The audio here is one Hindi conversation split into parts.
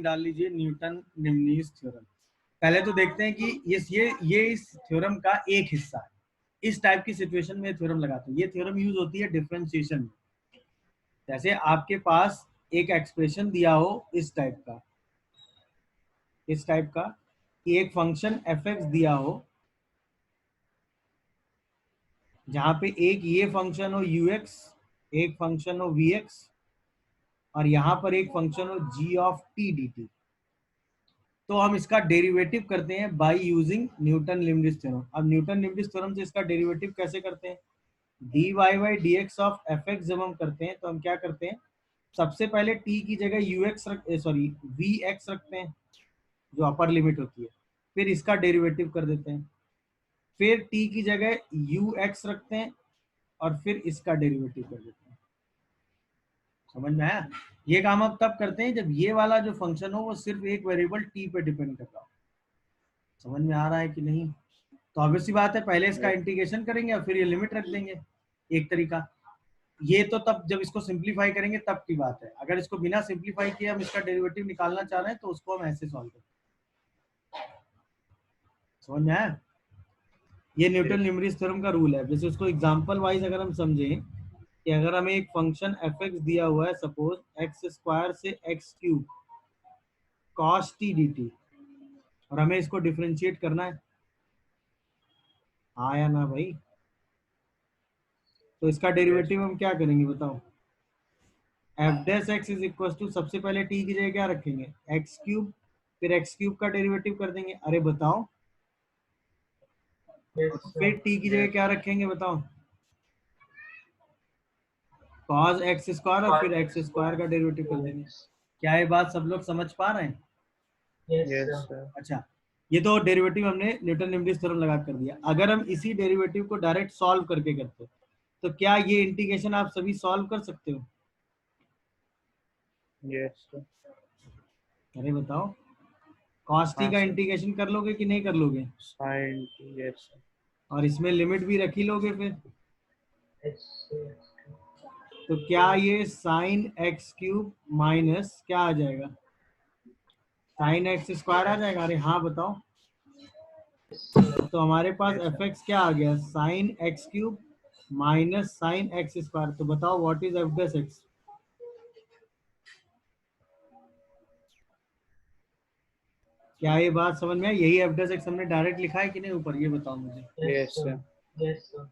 डाल लीजिए न्यूटन निम्नीस थ्योरम। पहले तो देखते हैं कि ये इस थ्योरम का एक हिस्सा है। इस टाइप की सिचुएशन में थ्योरम लगाते हैं। ये थ्योरम यूज होती है डिफरेंशिएशन में। जैसे आपके पास एक एक्सप्रेशन दिया हो इस टाइप का कि एक फंक्शन एफ एक्स दिया हो जहां पे एक ये फंक्शन हो यू एक्स, एक फंक्शन हो वी एक्स, और यहां पर एक फंक्शन हो g of t d t. तो हम इसका डेरिवेटिव करते हैं by using Newton limits theorem. अब न्यूटन लिमिट्स थ्योरम से इसका डेरिवेटिव कैसे करते हैं? D y by d x of f x जब हम करते हैं तो हम क्या करते हैं, सबसे पहले टी की जगह u x sorry v x रखते हैं जो अपर लिमिट होती है, फिर इसका डेरिवेटिव कर देते हैं, फिर टी की जगह यू एक्स रखते हैं और फिर इसका डेरिवेटिव कर देते हैं। समझ में आया? ये काम आप तब करते हैं जब ये वाला जो फंक्शन हो वो सिर्फ एक वेरिएबल टी पे डिपेंड करता हो। समझ में आ रहा है कि नहीं? तो ऑब्वियस सी बात है, पहले इसका इंटीग्रेशन करेंगे और फिर ये लिमिट रख देंगे। एक तरीका ये तो तब जब इसको सिंप्लीफाई करेंगे तब की बात है। अगर इसको बिना सिंप्लीफाई किए हम इसका डेरिवेटिव निकालना चाह रहे हैं तो उसको हम ऐसे सॉल्व करते हैं। समझ में आया? ये न्यूटन लिमिट्स थ्योरम का रूल है। जैसे उसको एग्जांपल वाइज अगर हम समझें कि अगर हमें एक फंक्शन एफ एक्स दिया हुआ है, सपोज एक्स स्क्वायर से x cube cos T d T, और हमें इसको डिफरेंशिएट करना है, हाँ या ना भाई? तो इसका डेरिवेटिव हम क्या करेंगे बताओ? F dash x is equal to, सबसे पहले टी की जगह क्या रखेंगे? एक्स क्यूब, फिर एक्स क्यूब का डेरिवेटिव कर देंगे। अरे बताओ, फिर टी की जगह क्या रखेंगे बताओ? कॉस एक्स स्क्वायर, और फिर एक्स स्क्वायर का डेरिवेटिव कर देंगे। क्या ये बात सब लोग समझ पा रहे हैं? Yes sir. अच्छा, ये तो डेरिवेटिव हमने न्यूटन लिमिट्स थ्योरम लगा कर दिया। अगर हम इसी डेरिवेटिव को डायरेक्ट सॉल्व करके करते तो क्या ये इंटीग्रेशन आप सभी सॉल्व कर सकते हो? Yes sir. अरे बताओ, कॉस टी हाँ का सर। इंटीग्रेशन कर लोगे कि नहीं कर लोगे? Sine, yes sir. और इसमें लिमिट भी रख ही लोगे फिर। तो क्या ये साइन एक्स क्यूब माइनस क्या आ जाएगा? साइन एक्स स्क्वायर आ जाएगा। अरे हाँ बताओ। तो हमारे पास एफ एक्स क्या आ गया? Sine x cube minus sine x square. तो बताओ what is f dash x? क्या ये बात समझ में आई? यही एफ डैश एक्स हमने डायरेक्ट लिखा है कि नहीं ऊपर? ये बताओ मुझे। Yes sir.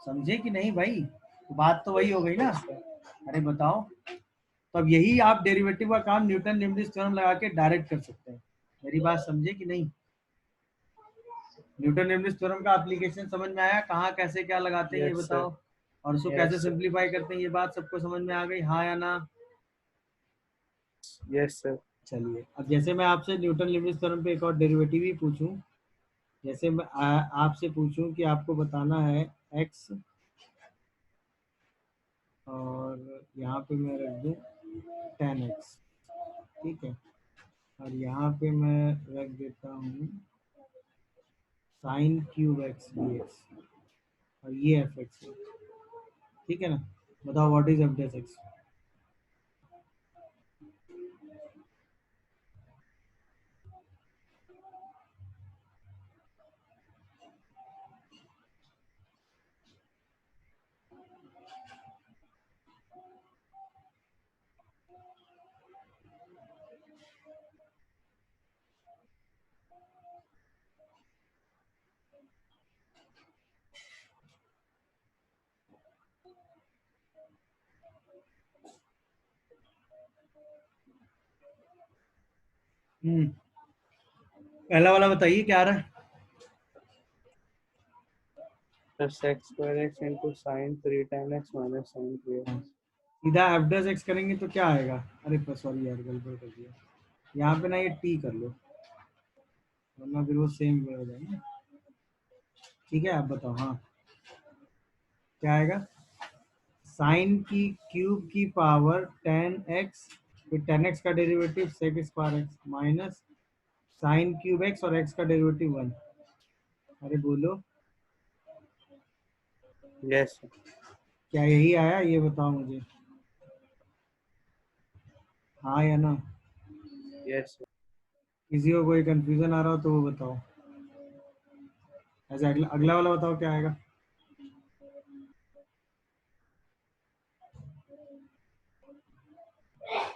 समझे कि नहीं भाई? बात तो वही हो गई ना। Yes sir. अरे बताओ, तो अब यही आप डेरिवेटिव का काम न्यूटन लिमिट्स थ्योरम लगा के डायरेक्ट कर सकते हैं। मेरी बात समझे कि नहीं? न्यूटन लिमिट्स थ्योरम का एप्लीकेशन समझ में आया? कहाँ कैसे क्या लगाते हैं ये यस सर। बताओ, और उसको कैसे यस सर। सिंप्लीफाई करते हैं, ये बात सबको समझ में आ गई, हाँ या ना? Yes sir. चलिए, अब जैसे मैं आपसे न्यूटन लिमिट्स थ्योरम पे एक और डेरिवेटिव ही पूछूं, जैसे मैं आपसे पूछूं कि आपको बताना है x, और यहाँ पे मैं रख दूं tan x, ठीक है, और यहाँ पे मैं रख देता हूँ sine cube x d x, और ये एफ एक्स है, ठीक है ना? बताओ what is f dash x? पहला वाला बताइए क्या आ रहा है? Plus x square x into sine 3 tan x minus sine 3x। हाँ, सीधा एफ डैश एक्स करेंगे तो क्या आएगा? अरे सॉरी यार, गड़बड़ कर दिया। यहाँ पे ना ये टी कर लो, वरना फिर वो सेम वे हो जाएंगे। ठीक है, आप बताओ हाँ क्या आएगा? साइन की क्यूब की पावर टेन एक्स, फिर टेन एक्स का derivative sec square x minus sine cube x और एक्स का डेरिवेटिव वन। अरे बोलो, यस सर। क्या यही आया? ये बताओ मुझे, हाँ या ना? Yes sir. किसी को कोई कंफ्यूजन आ रहा हो तो वो बताओ। ऐसे अगला अगला वाला बताओ क्या आएगा।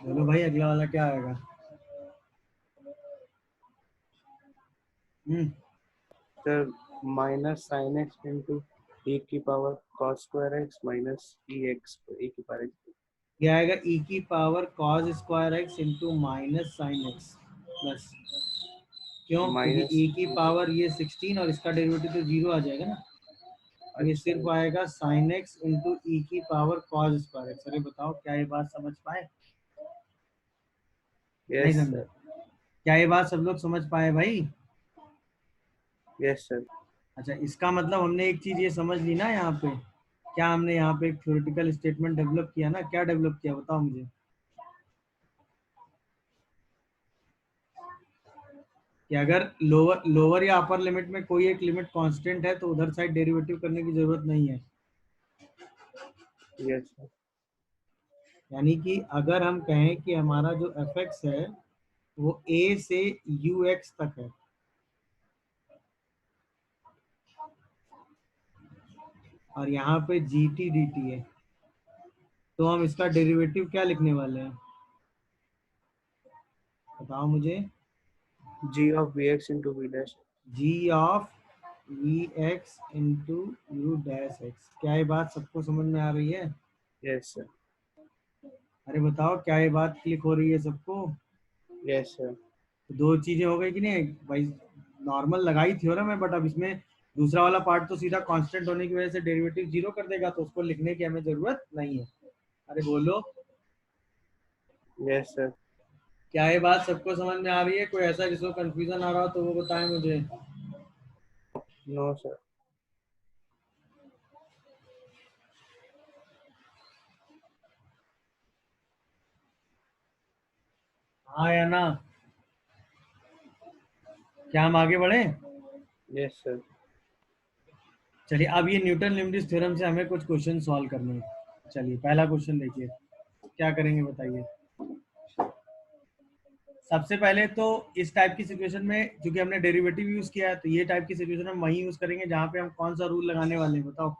बोलो भाई अगला वाला क्या आएगा। Hmm sir minus sine x into e की power cos square x minus e x e की पावर एक्स। ये आएगा ई की power cos square x into minus sine x plus. क्यों? क्योंकि माइनस ई की पावर ये 16 और इसका डेरिवेटिव तो जीरो आ जाएगा ना। तो ये अच्छा। सिर्फ आएगा साइन एक्स इंटू ई की पावर कॉस स्क्वायर एक्स। अरे बताओ क्या ये बात समझ पाए? नहीं यस समझे? सर। क्या ये बात सब लोग समझ पाए भाई? Yes sir. अच्छा, इसका मतलब हमने एक चीज ये समझ ली ना यहाँ पे। क्या हमने यहाँ पे एक थ्योरेटिकल स्टेटमेंट डेवलप किया ना? क्या डेवलप किया बताओ मुझे। कि अगर लोअर लोअर या अपर लिमिट में कोई एक लिमिट कांस्टेंट है तो उधर साइड डेरिवेटिव करने की जरूरत नहीं है। Yes sir. यानी कि अगर हम कहें कि हमारा जो एफ एक्स है वो ए से यू एक्स तक है, और यहाँ पे जी टी डी टी है, तो हम इसका डेरिवेटिव क्या लिखने वाले हैं बताओ मुझे। g of v x into v dash. G of v x into u dash x. क्या ये बात सबको समझ में आ रही है? Yes sir. अरे बताओ क्या ये बात क्लिक हो रही है सबको? Yes sir. तो दो चीजें हो गई कि नहीं भाई। नॉर्मल लगाई थ्योरम है, बट अब इसमें दूसरा वाला पार्ट तो सीधा कांस्टेंट होने की वजह से डेरिवेटिव जीरो कर देगा, तो उसको लिखने की हमें जरूरत नहीं है। अरे बोलो। Yes sir. क्या ये बात सबको समझ में आ रही है? कोई ऐसा जिसको कंफ्यूजन आ रहा हो तो वो बताएं मुझे। No sir. हाँ या ना? क्या हम आगे बढ़े? Yes sir. चलिए, अब ये न्यूटन लिमडिस थ्योरम से हमें कुछ क्वेश्चन सॉल्व करने हैं। चलिए पहला क्वेश्चन देखिए। क्या करेंगे बताइए। सबसे पहले तो इस टाइप की सिचुएशन में क्योंकि हमने डेरिवेटिव यूज किया है, तो ये टाइप की सिचुएशन हम वही यूज करेंगे जहाँ पे हम कौन सा रूल लगाने वाले हैं बताओ।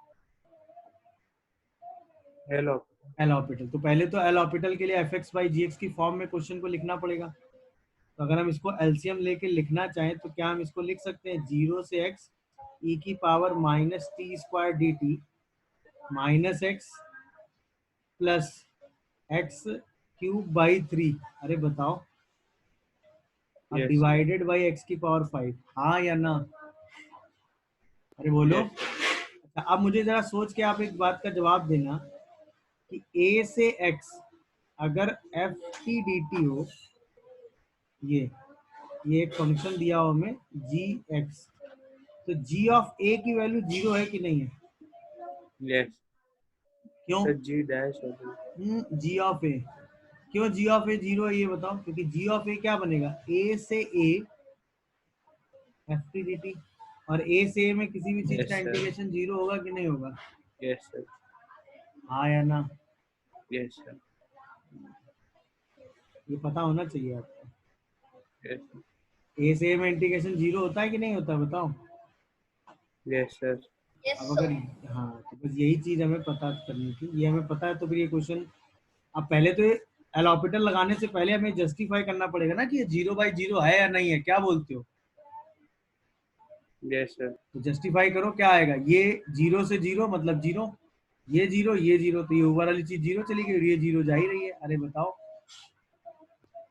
हेलो। L'Hopital. तो पहले तो एल ऑपिटल के लिए f x by g x की फॉर्म में क्वेश्चन को लिखना पड़ेगा। तो अगर हम इसको एलसीएम लेके लिखना चाहें तो क्या हम इसको लिख सकते हैं? जीरो से एक्स ई की power minus T square D T minus x plus x cube by three. अरे बताओ। अब yes sir. Divided by x की पावर फाइव। हाँ या ना? अरे बोलो। यस। अच्छा, अब मुझे जरा सोच के आप एक बात का जवाब देना कि ए से एक्स अगर एफ टी डी टी हो, ये ये एक फंक्शन दिया हो हमें जी एक्स, तो जी ऑफ ए की वैल्यू जीरो है कि नहीं है? यस क्यों? सर। जी डैश हो गई। जी ऑफ ए। क्यों जी ऑफ ए जीरो है ये बताओ? क्योंकि जी ऑफ ए क्या बनेगा? ए से A F T d T, और ए से ए में किसी भी चीज का यस सर। इंटीग्रेशन जीरो होगा कि नहीं होगा? Yes sir. हाँ या ना? Yes sir. ये पता होना चाहिए आपको। Yes sir. ए से ए में इंटीग्रेशन जीरो होता है कि नहीं होता बताओ। Yes sir. अब अगर हाँ, तो बस यही चीज हमें पता करनी थी, ये हमें पता है तो फिर ये क्वेश्चन। अब पहले तो एल ऑपिटल लगाने से पहले हमें जस्टिफाई करना पड़ेगा ना कि ये जीरो बाई जीरो है या नहीं है। क्या बोलते हो? Yes sir. तो जस्टिफाई करो क्या आएगा। ये जीरो से जीरो मतलब जीरो, ये जीरो ये जीरो, तो ये ऊपर वाली चीज जीरो चली गई और ये जीरो जा ही रही है। अरे बताओ।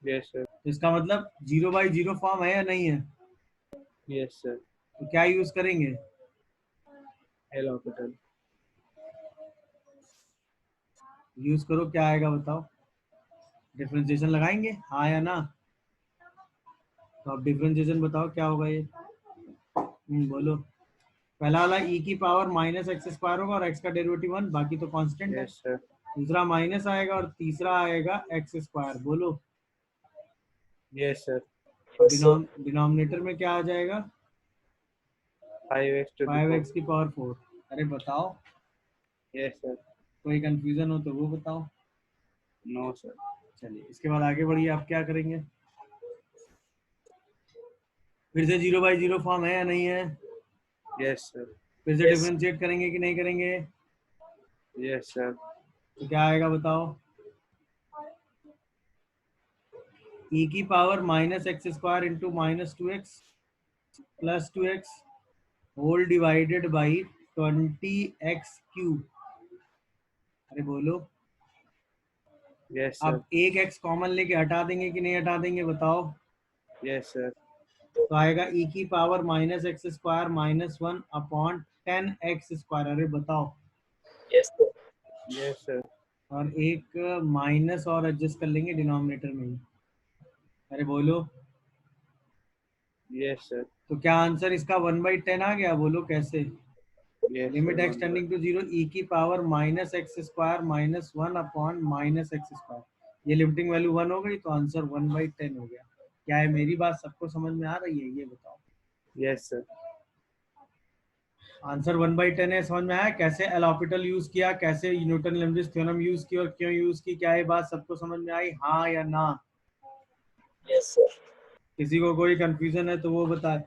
Yes sir. तो इसका मतलब जीरो बाई जीरो फॉर्म है या नहीं है? Yes sir. तो क्या यूज करेंगे? L hospital. यूज करो क्या आएगा बताओ। डिफरेंशिएशन लगाएंगे हाँ या ना? तो अब डिफरेंशिएशन बताओ क्या होगा ये। बोलो। पहला वाला ई की पावर माइनस एक्स स्क्वायर होगा और एक्स का डेरिवेटिव वन, बाकी तो कांस्टेंट है। Yes sir. दूसरा माइनस आएगा और तीसरा आएगा एक्स स्क्वायर। बोलो। Yes sir. और डिनोमिनेटर में क्या आ जाएगा? 5x to the five 4। X की पावर फोर। अरे बताओ। Yes sir. कोई कंफ्यूजन हो तो वो बताओ। No sir. चलिए इसके बाद आगे बढ़िए, आप क्या करेंगे? फिर से 0/0 फॉर्म है या नहीं है? Yes sir. फिर से डिफरेंशिएट करेंगे कि नहीं करेंगे? Yes sir. तो क्या आएगा बताओ? ई की power -x² into -2x plus 2x whole divided by 20x³ अरे बोलो। Yes sir. अब एक x कॉमन लेके हटा देंगे कि नहीं हटा देंगे बताओ? Yes sir. तो आएगा ई की पावर -x² -1/10x²। अरे बताओ। Yes sir. और एक माइनस और एडजस्ट कर लेंगे डिनोमिनेटर में ही। अरे बोलो। Yes sir. तो क्या आंसर इसका 1/10 आ गया? बोलो कैसे? Yes limit sir. X tending to 0 e की पावर -x² -1/-x²। ये लिमिटिंग वैल्यू 1 हो गई तो आंसर 1/10 हो गया। क्या है मेरी बात सबको समझ में आ रही है? ये बताओ। Yes sir. आंसर 1/10 है। समझ में आया कैसे एल हॉस्पिटल यूज किया, कैसे न्यूटन लेम्ब्रिज थ्योरम यूज की और क्यों यूज की? क्या ये बात सबको समझ में आई, हाँ या ना? Yes sir. किसी को कोई कंफ्यूजन है तो वो बताए।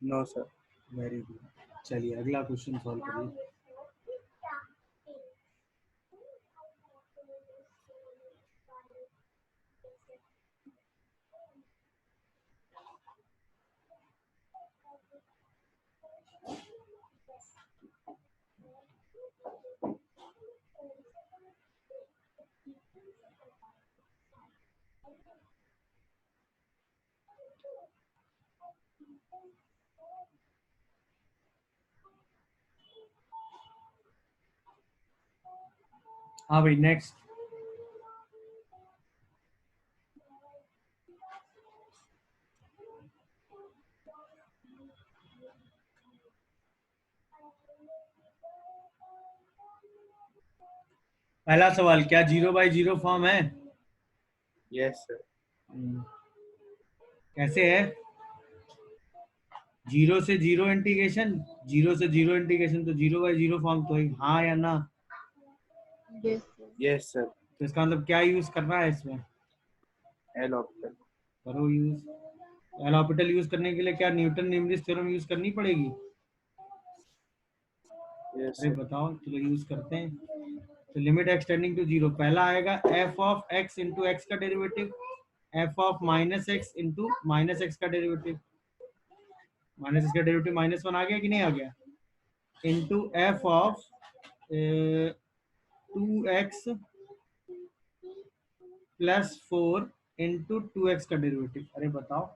No sir. Very good. चलिए अगला क्वेश्चन सॉल्व करिए। हाँ भाई नेक्स्ट। पहला सवाल, क्या 0/0 फॉर्म है? Yes sir. कैसे है? 0 से 0 इंटीग्रेशन। 0 से 0 इंटीग्रेशन तो 0/0 फॉर्म तो है, हाँ या ना? Yes, sir. Yes sir. तो इसका मतलब क्या यूज करना है इसमें? L option. करो यूज। एल हॉस्पिटल यूज करने के लिए क्या न्यूटन लेम्ब्रिज थ्योरम यूज करनी पड़ेगी? यस अरे सर। बताओ, चलो यूज करते हैं। तो लिमिट एक्स टेंडिंग टू 0, पहला आएगा f of x into x का derivative, f of -x into -x का डेरिवेटिव, -x का डेरिवेटिव -1 आ गया कि नहीं आ गया, into F of 2x +4 into 2x का डेरिवेटिव। अरे बताओ।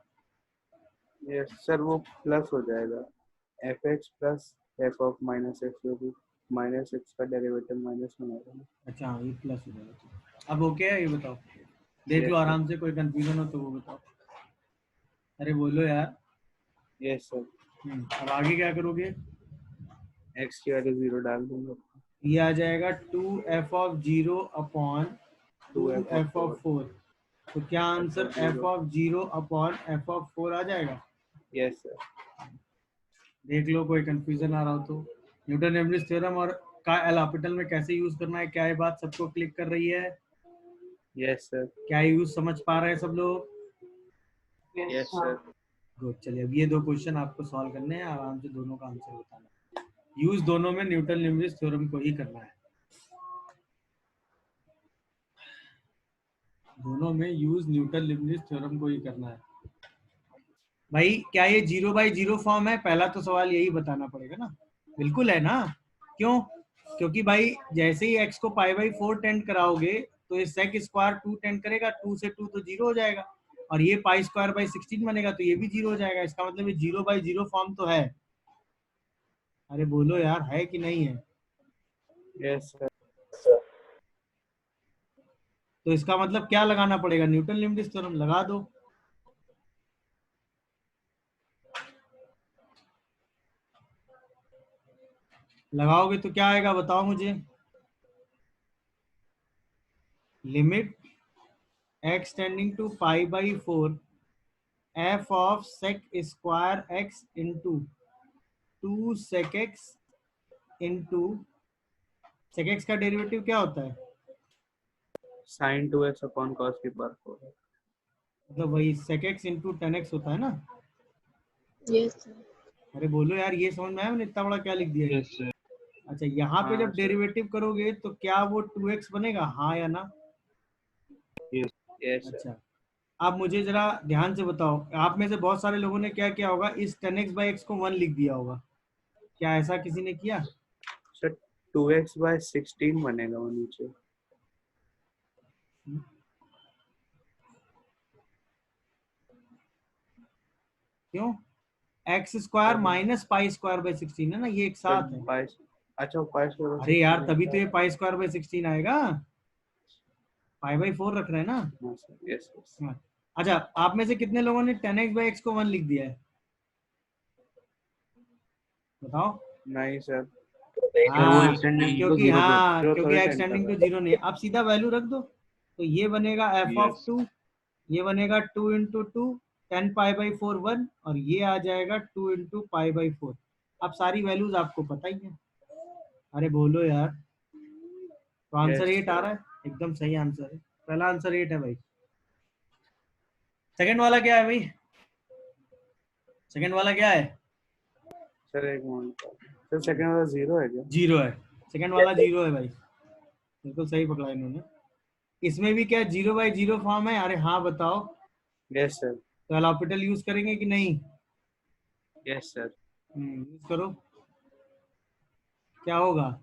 यस सर, वो प्लस हो जाएगा। F x plus F of minus x, जो भी माइनस एक्स का डेरिवेटिव -1 आएगा। अच्छा हाँ, ये प्लस हो जाएगा। अब ओके है, ये बताओ। देख लो यस सर। आराम से, कोई कंफ्यूजन हो तो वो बताओ। अरे बोलो यार। Yes sir. अब आगे क्या करोगे? एक्स की वैल्यू 0 डाल दूंगा। ये आ जाएगा 2f(0) upon two F of 4 2f(4). तो क्या F answer of 0। f(0) upon f(4) आ जाएगा? Yes sir. देख लो कोई कंफ्यूजन आ रहा हो तो। न्यूटन लेबनिज थ्योरम और का एल हॉस्पिटल में कैसे यूज करना है, क्या ये बात सबको क्लिक कर रही है? Yes sir. क्या यूज समझ पा रहे हैं सब लोग? Yes sir. गुड। चलिए अब ये दो क्वेश्चन आपको सॉल्व करने हैं, आराम से दोनों का आंसर बताना। यूज दोनों में न्यूटन लेबनिज थ्योरम को ही करना है। दोनों में यूज न्यूटन लेबनिज थ्योरम को ही करना है। भाई क्या ये 0/0 फॉर्म है? पहला तो सवाल यही बताना पड़ेगा ना। बिल्कुल है ना। क्यों? क्योंकि भाई जैसे ही x को π/4 टेंड कराओगे तो ये sec स्क्वायर 2 टेंड करेगा, 2 से 2 तो 0 हो जाएगा, और ये π²/16 बनेगा तो ये भी 0 हो जाएगा। इसका मतलब ये 0/0 फॉर्म तो है। अरे बोलो यार, है कि नहीं है? Yes sir. तो इसका मतलब क्या लगाना पड़ेगा? न्यूटन लेबनिज थ्योरम लगा दो। लगाओगे तो क्या आएगा बताओ मुझे? Limit x tending to π/4 f of sec square x into 2 sec x into sec x का डेरिवेटिव क्या होता है? साइन 2x अपॉन कॉस की पावर 4। मतलब वही sec x इंटू 10x होता है ना। Yes, sir. अरे बोलो यार, ये समझ में आया मैंने इतना बड़ा क्या लिख दिया ये? Yes sir. अच्छा, यहाँ पे हाँ जब सर। डेरिवेटिव करोगे तो क्या वो 2x बनेगा, हाँ या ना? Yes yes sir. अच्छा, आप मुझे जरा ध्यान से बताओ, आप में से बहुत सारे लोगों ने क्या किया होगा, इस 10x/x को 1 लिख दिया होगा। क्या ऐसा किसी ने किया? सर 2x/16 बनेगा वो नीचे। क्यों? X square minus pi square by 16 है ना, ये एक सर साथ है। पाई, अच्छा पाई स्क्वायर अरे यार, तभी तो ये पाई स्क्वायर बाई 16 आएगा। पाई बाई 4 रख रहे हैं ना। हाँ सर। Yes yes. हाँ। अच्छा, आप में से कितने लोगों ने 10x/x को 1 लिख दिया है? बताओ। नहीं सर। सर वो हाँ, एक्सटेंडिंग टू क्योंकि जीरो पे। हाँ, जो क्योंकि थोड़ी टेंशन एक्सटेंडिंग टू है। जीरो नहीं है। आप सीधा वैल्यू रख दो, तो ये बनेगा f ऑफ यस 2, ये बनेगा 2 इंटू 2, 10 पाई बाई 4 1, और ये आ जाएगा 2 इंटू पाई बाई 4। अब सारी वैल्यूज आपको पता ही है। अरे बोलो यार, तो आंसर यस 8 आ सर। रहा है, एकदम सही आंसर है। पहला आंसर 8 है भाई। सेकंड वाला क्या है भाई? सेकंड वाला क्या है? सर एक मिनट सर, सेकंड वाला 0 है क्या? जीरो है। सेकंड वाला जीरो है भाई, बिल्कुल सही पकड़ा इन्होंने। इसमें भी क्या 0/0 फॉर्म है? अरे हाँ बताओ। Yes sir. तो एलॉपिटल यूज करेंगे कि नहीं? Yes sir. यूज करो। क्या होगा?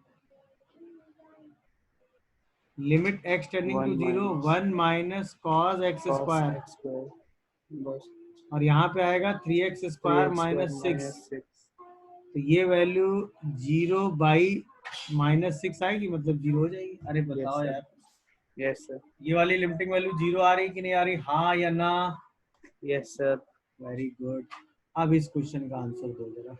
Limit x tending to 1 zero, minus 1 minus cos x cos square, x square बस और यहाँ पे आएगा 3x square 3x square minus 6। Minus 6। तो ये वैल्यू 0/-6 आएगी, मतलब 0 हो जाएगी। अरे यस बताओ सर। यार, यस सर। ये वाली लिमिटिंग वैल्यू 0 आ रही कि नहीं आ रही, हाँ या ना? Yes sir. Very good. अब इस क्वेश्चन का आंसर दो जरा।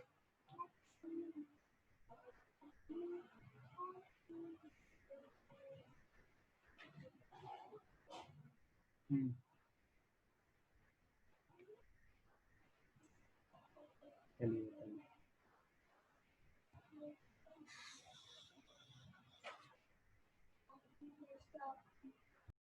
हम्म